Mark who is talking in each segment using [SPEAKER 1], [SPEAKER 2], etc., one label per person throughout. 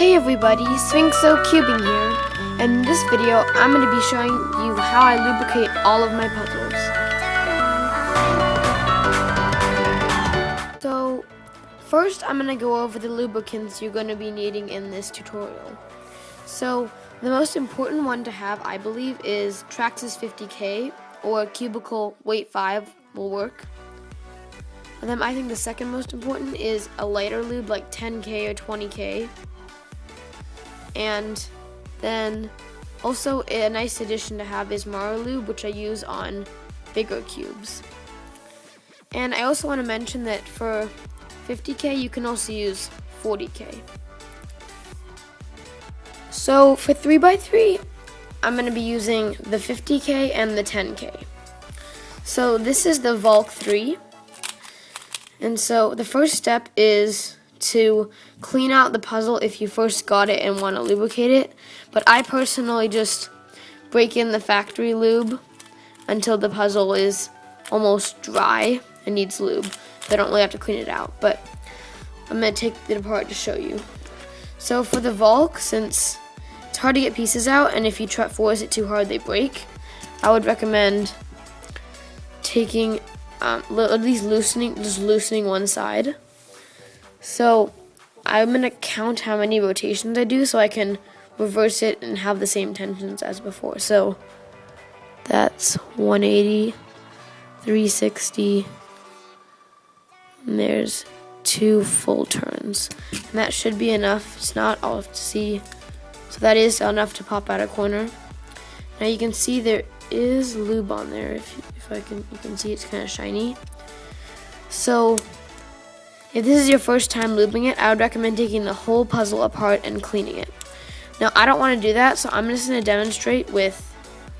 [SPEAKER 1] Hey everybody, Cubing here, and in this video I'm going to be showing you how I lubricate all of my puzzles. So first I'm going to go over the lubricants you're going to be needing in this tutorial. So the most important one to have, I believe, is Traxxas 50K or Cubicle Weight 5 will work. And then I think the second most important is a lighter lube like 10K or 20K. And then also a nice addition to have is Maru Lube, which I use on bigger cubes. And I also want to mention that for 50K you can also use 40K. So for 3x3 I'm going to be using the 50K and the 10K. So this is the Valk 3. And so the first step is to clean out the puzzle if you first got it and want to lubricate it. But I personally just break in the factory lube until the puzzle is almost dry and needs lube. So I don't really have to clean it out. But I'm going to take it apart to show you. So for the Valk, since it's hard to get pieces out and if you force it too hard they break, I would recommend taking at least loosening one side. So I'm going to count how many rotations I do so I can reverse it and have the same tensions as before. So that's 180, 360, and there's 2 full turns. And that should be enough. It's not, I'll have to see. So that is enough to pop out a corner. Now you can see there is lube on there. You can see it's kind of shiny. So if this is your first time lubing it, I would recommend taking the whole puzzle apart and cleaning it. Now I don't want to do that, so I'm just going to demonstrate with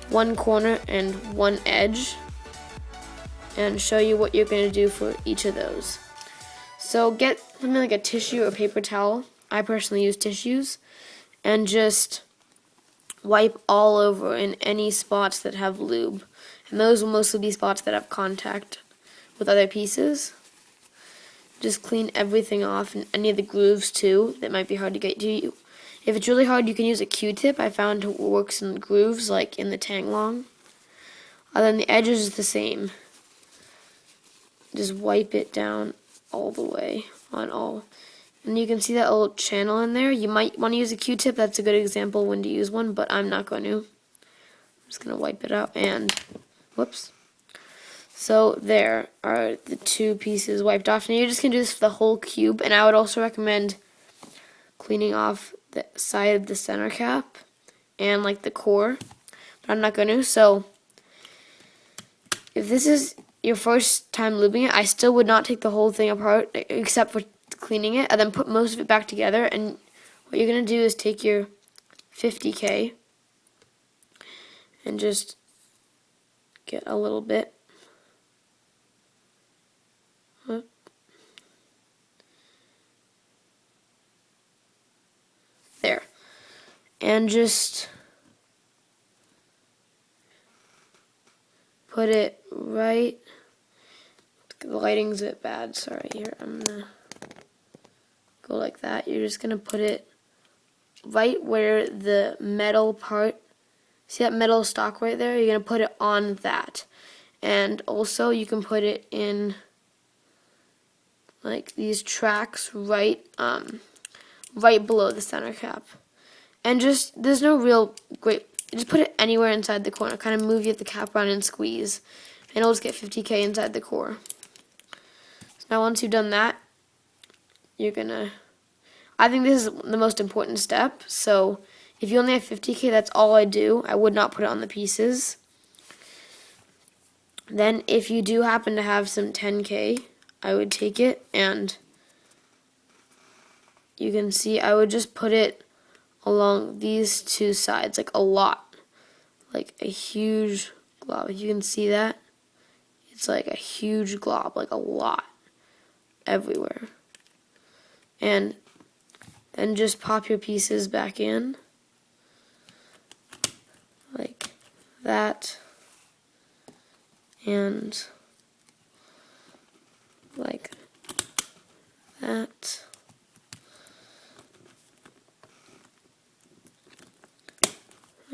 [SPEAKER 1] one corner and one edge and show you what you're going to do for each of those. So get something like a tissue or paper towel. I personally use tissues, and just wipe all over in any spots that have lube. And those will mostly be spots that have contact with other pieces. Just clean everything off, and any of the grooves too that might be hard to get to. If it's really hard, you can use a Q-tip. I found it works in grooves like in the Tanglong. Then the edges is the same. Just wipe it down all the way on all. And you can see that little channel in there. You might want to use a Q-tip. That's a good example when to use one, but I'm not going to. I'm just going to wipe it out and whoops. So there are the 2 pieces wiped off. Now you're just going to do this for the whole cube, and I would also recommend cleaning off the side of the center cap and like the core, but I'm not going to. So if this is your first time lubing it, I still would not take the whole thing apart except for cleaning it, and then put most of it back together. And what you're going to do is take your 50K and just get a little bit. There. And just put it right. The lighting's a bit bad. Sorry, here. I'm going to go like that. You're just going to put it right where the metal part, see that metal stock right there? You're going to put it on that. And also you can put it in like these tracks right below the center cap. And just, there's no real great, just put it anywhere inside the corner. Kind of move the cap around and squeeze. And it'll just get 50K inside the core. So now once you've done that, you're gonna, I think this is the most important step. So if you only have 50K, that's all I do. I would not put it on the pieces. Then if you do happen to have some 10K, I would take it, and you can see I would just put it along these 2 sides, like a lot, like a huge glob. If you can see that, it's like a huge glob, like a lot everywhere. And then just pop your pieces back in like that, and like that.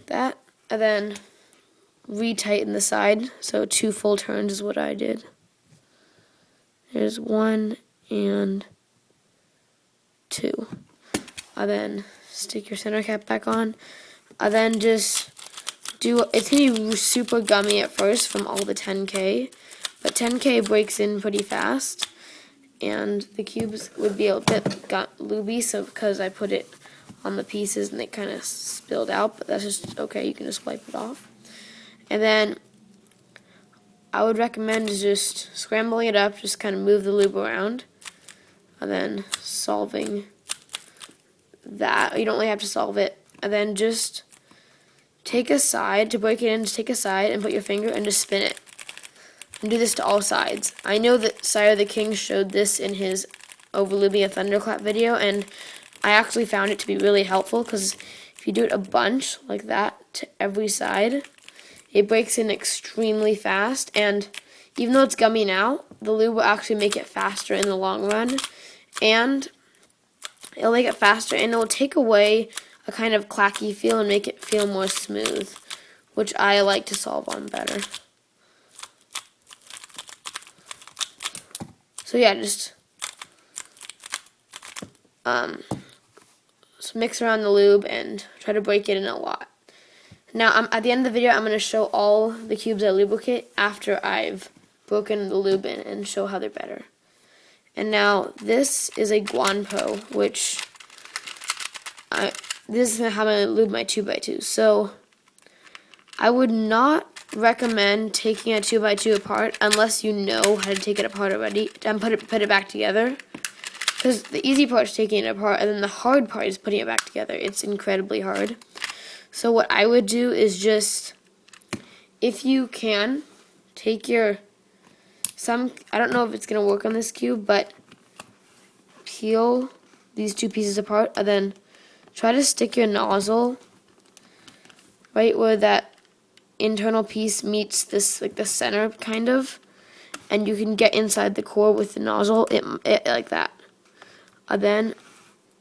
[SPEAKER 1] like that, and then retighten the side. So 2 full turns is what I did. There's 1 and 2. And then stick your center cap back on. And then just do, it's going to be super gummy at first from all the 10K, but 10K breaks in pretty fast, and the cubes would be a bit lubey, so because I put it on the pieces and they kind of spilled out, but that's just okay, you can just wipe it off. And then I would recommend just scrambling it up, just kind of move the lube around, and then solving that. You don't really have to solve it. And then just take a side, to break it in, just take a side and put your finger and just spin it. And do this to all sides. I know that Sire the King showed this in his Overlubing a Thunderclap video, and I actually found it to be really helpful, because if you do it a bunch like that to every side, it breaks in extremely fast, and even though it's gummy now, the lube will actually make it faster in the long run, and it'll make it faster, and it'll take away a kind of clacky feel and make it feel more smooth, which I like to solve on better. So yeah, just so mix around the lube and try to break it in a lot. Now, at the end of the video, I'm going to show all the cubes I lubricate after I've broken the lube in and show how they're better. And now, this is a Guanpo, which this is how I lube my 2x2. So, I would not recommend taking a 2x2 apart unless you know how to take it apart already and put it back together. Because the easy part is taking it apart, and then the hard part is putting it back together. It's incredibly hard. So what I would do is just, if you can, take your, I don't know if it's going to work on this cube, but peel these 2 pieces apart, and then try to stick your nozzle right where that internal piece meets this, like the center kind of, and you can get inside the core with the nozzle, it like that. And then,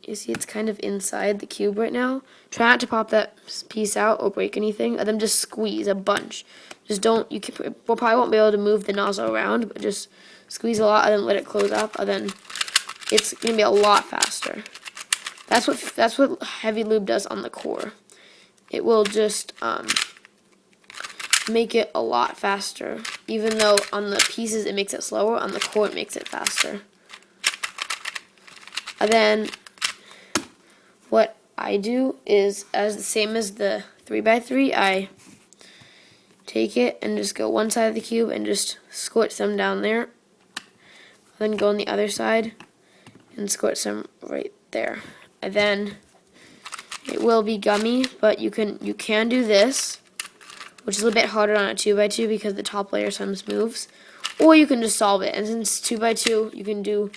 [SPEAKER 1] you see it's kind of inside the cube right now. Try not to pop that piece out or break anything, and then just squeeze a bunch. Just don't, we'll probably won't be able to move the nozzle around, but just squeeze a lot and then let it close up, and then it's going to be a lot faster. That's what heavy lube does on the core. It will just make it a lot faster. Even though on the pieces it makes it slower, on the core it makes it faster. And then what I do is, as the same as the 3x3, I take it and just go one side of the cube and just squirt some down there. Then go on the other side and squirt some right there. And then it will be gummy, but you can do this, which is a little bit harder on a 2x2 because the top layer sometimes moves. Or you can just solve it. And since 2x2 you can do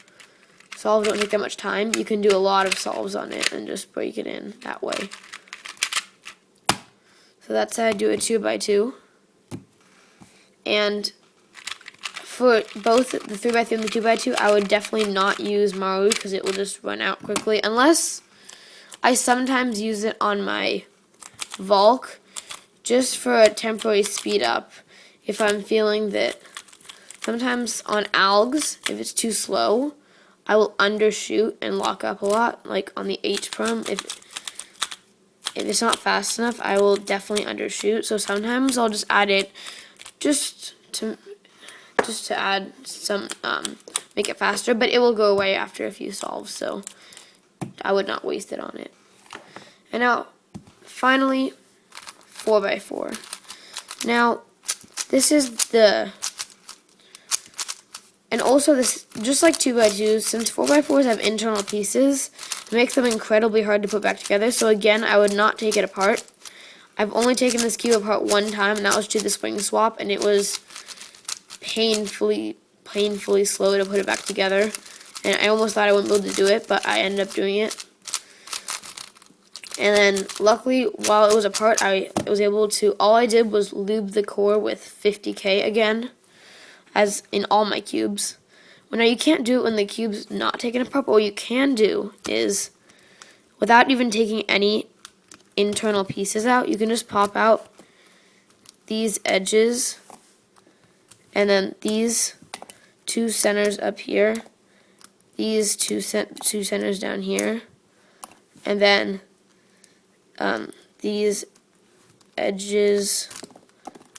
[SPEAKER 1] solves, don't take that much time, you can do a lot of solves on it and just break it in that way. So that's how I do a 2x2. And for both the 3x3 and the 2x2, I would definitely not use Maru because it will just run out quickly. Unless I sometimes use it on my Valk just for a temporary speed up. If I'm feeling that sometimes on algs, if it's too slow, I will undershoot and lock up a lot, like on the H-Prom. If it's not fast enough, I will definitely undershoot. So sometimes I'll just add it just to add some, make it faster, but it will go away after a few solves, so I would not waste it on it. And now, finally, 4x4. Now, this is the, and also this, just like 2x2s, since 4x4s have internal pieces, it makes them incredibly hard to put back together. So again, I would not take it apart. I've only taken this cube apart one time, and that was to the spring swap, and it was painfully slow to put it back together. And I almost thought I wouldn't be able to do it, but I ended up doing it. And then, luckily, while it was apart, I was able to, all I did was lube the core with 50K again, as in all my cubes. Well, now, you can't do it when the cube's not taken apart, but what you can do is, without even taking any internal pieces out, you can just pop out these edges and then these two centers up here, these two centers down here, and then these edges,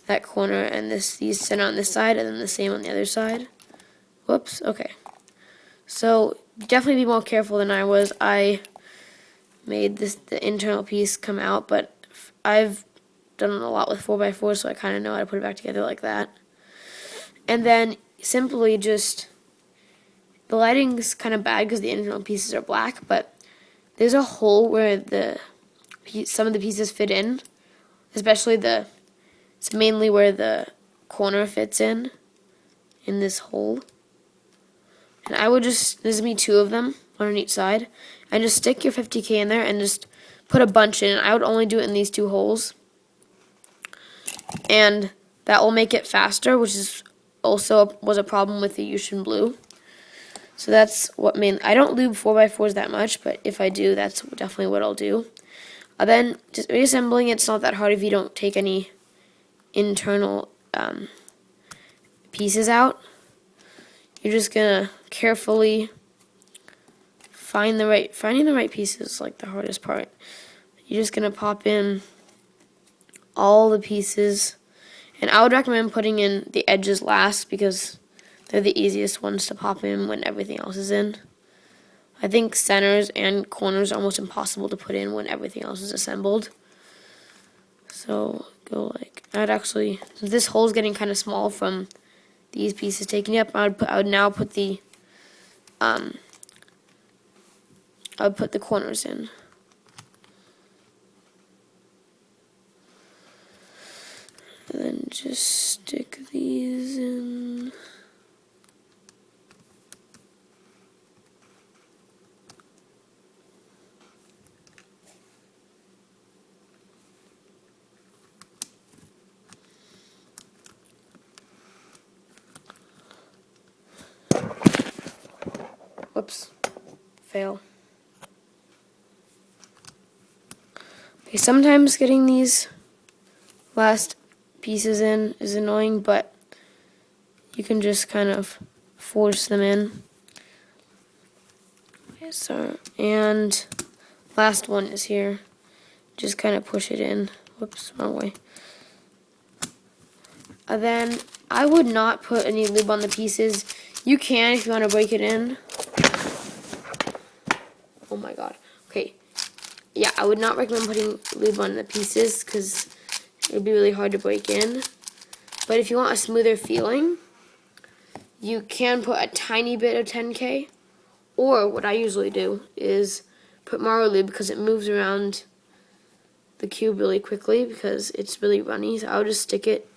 [SPEAKER 1] that corner, and these center on this side, and then the same on the other side. Whoops, okay. So definitely be more careful than I was. I made the internal piece come out, but I've done a lot with 4x4, so I kind of know how to put it back together like that. And then simply just, the lighting's kind of bad because the internal pieces are black, but there's a hole where some of the pieces fit in, especially it's mainly where the corner fits in this hole. And I would just, there's going to be 2 of them, one on each side, and just stick your 50K in there and just put a bunch in. I would only do it in these 2 holes. And that will make it faster, which is also was a problem with the Yuxin Blue. So that's what I don't lube 4x4s that much, but if I do, that's definitely what I'll do. Then just reassembling it's not that hard if you don't take any internal pieces out. You're just gonna carefully finding the right pieces, like the hardest part. You're just gonna pop in all the pieces, and I would recommend putting in the edges last because they're the easiest ones to pop in when everything else is in. I think centers and corners are almost impossible to put in when everything else is assembled. So go like, since this hole is getting kind of small from these pieces taking up, I would now put the corners in. And then just stick these in. Whoops, fail. Okay, sometimes getting these last pieces in is annoying, but you can just kind of force them in. Okay, so, and last one is here. Just kind of push it in. Whoops, wrong way. Then I would not put any lube on the pieces. You can if you want to break it in. Oh my god. Okay. Yeah, I would not recommend putting lube on the pieces because it would be really hard to break in. But if you want a smoother feeling, you can put a tiny bit of 10K. Or what I usually do is put Maru Lube because it moves around the cube really quickly because it's really runny. So I would just stick it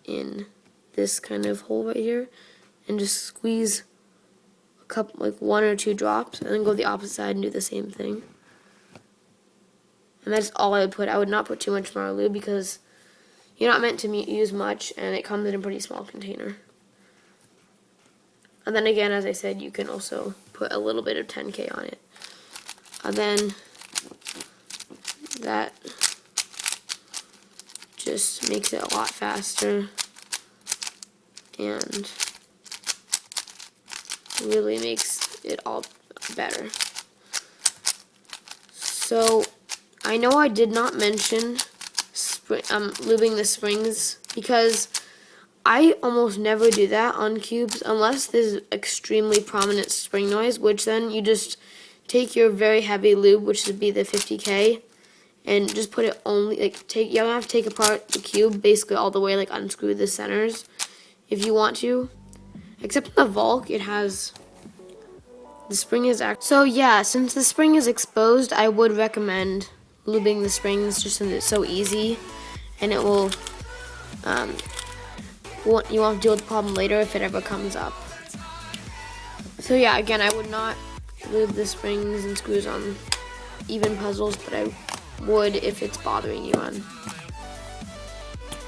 [SPEAKER 1] in this kind of hole right here and just squeeze a couple, like 1 or 2 drops, and then go the opposite side and do the same thing. And that's all I would put. I would not put too much Maru Lube because you're not meant to use much, and it comes in a pretty small container. And then again, as I said, you can also put a little bit of 10K on it. And then that just makes it a lot faster and really makes it all better. So I know I did not mention lubing the springs because I almost never do that on cubes unless there's extremely prominent spring noise, which then you just take your very heavy lube, which would be the 50K, and just put it only, you don't have to take apart the cube basically all the way, like unscrew the centers if you want to. Except in the Valk, it has, the spring is so yeah, since the spring is exposed, I would recommend lubing the springs just since it's so easy, and it will, you won't deal with the problem later if it ever comes up. So yeah, again, I would not lube the springs and screws on even puzzles, but I would if it's bothering you on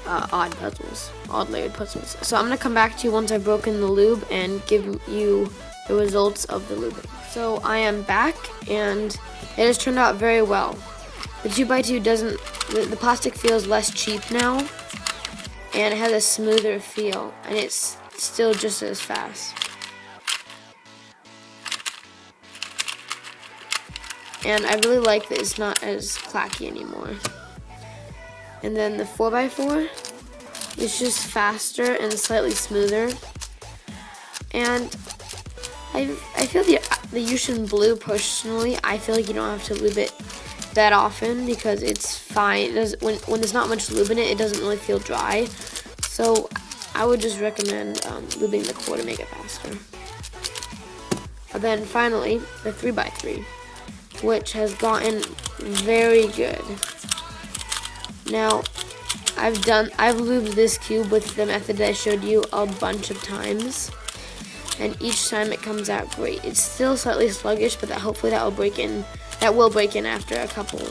[SPEAKER 1] odd layered puzzles. So I'm gonna come back to you once I've broken the lube and give you the results of the lubing. So I am back, and it has turned out very well. The 2x2 doesn't, the plastic feels less cheap now, and it has a smoother feel, and it's still just as fast. And I really like that it's not as clacky anymore. And then the 4x4 is just faster and slightly smoother. And I feel the Yuxin Blue, personally, I feel like you don't have to lube it that often because it's fine. It does, when there's not much lube in it, it doesn't really feel dry. So I would just recommend lubing the core to make it faster. And then finally, the 3x3, which has gotten very good. Now, I've lubed this cube with the method that I showed you a bunch of times, and each time it comes out great. It's still slightly sluggish, but hopefully that will break in. That will break in after a couple,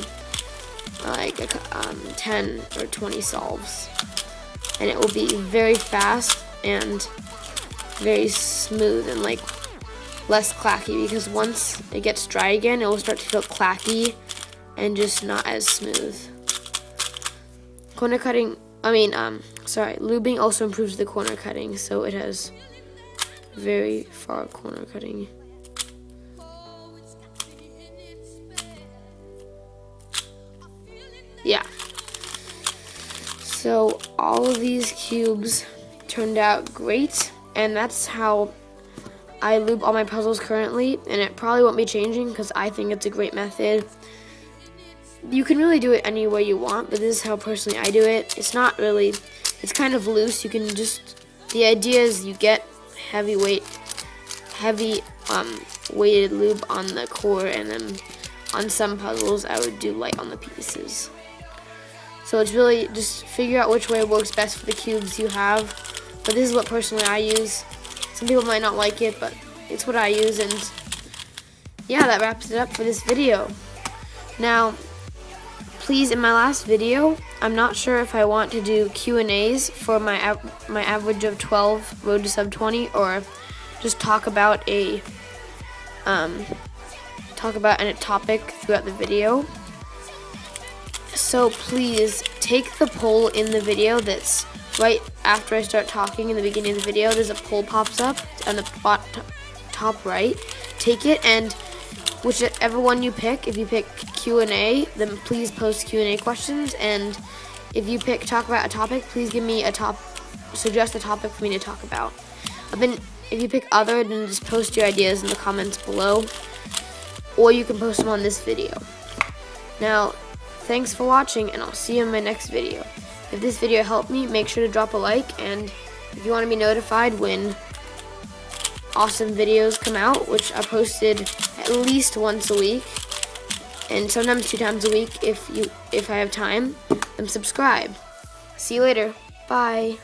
[SPEAKER 1] 10 or 20 solves, and it will be very fast and very smooth and like less clacky, because once it gets dry again, it will start to feel clacky and just not as smooth. Corner cutting, lubing also improves the corner cutting, so it has very far corner cutting. Yeah. So all of these cubes turned out great, and that's how I lube all my puzzles currently, and it probably won't be changing because I think it's a great method. You can really do it any way you want, but this is how personally I do it. It's not really, it's kind of loose. You can just, the idea is you get heavy weighted lube on the core, and then on some puzzles I would do light on the pieces. So it's really just figure out which way works best for the cubes you have, but this is what personally I use. Some people might not like it, but it's what I use, and yeah, that wraps it up for this video. Now, please, in my last video, I'm not sure if I want to do Q&As for my average of 12 road to sub 20, or just talk about a topic throughout the video. So please take the poll in the video that's right after I start talking in the beginning of the video. There's a poll pops up on the top right. Take it, and whichever one you pick, if you pick Q&A, then please post Q&A questions, and if you pick talk about a topic, please give me suggest a topic for me to talk about. Then if you pick other, then just post your ideas in the comments below, or you can post them on this video. Now, thanks for watching, and I'll see you in my next video. If this video helped me, make sure to drop a like, and if you want to be notified when awesome videos come out, which are posted at least once a week, and sometimes 2 times a week if I have time, then subscribe. See you later. Bye.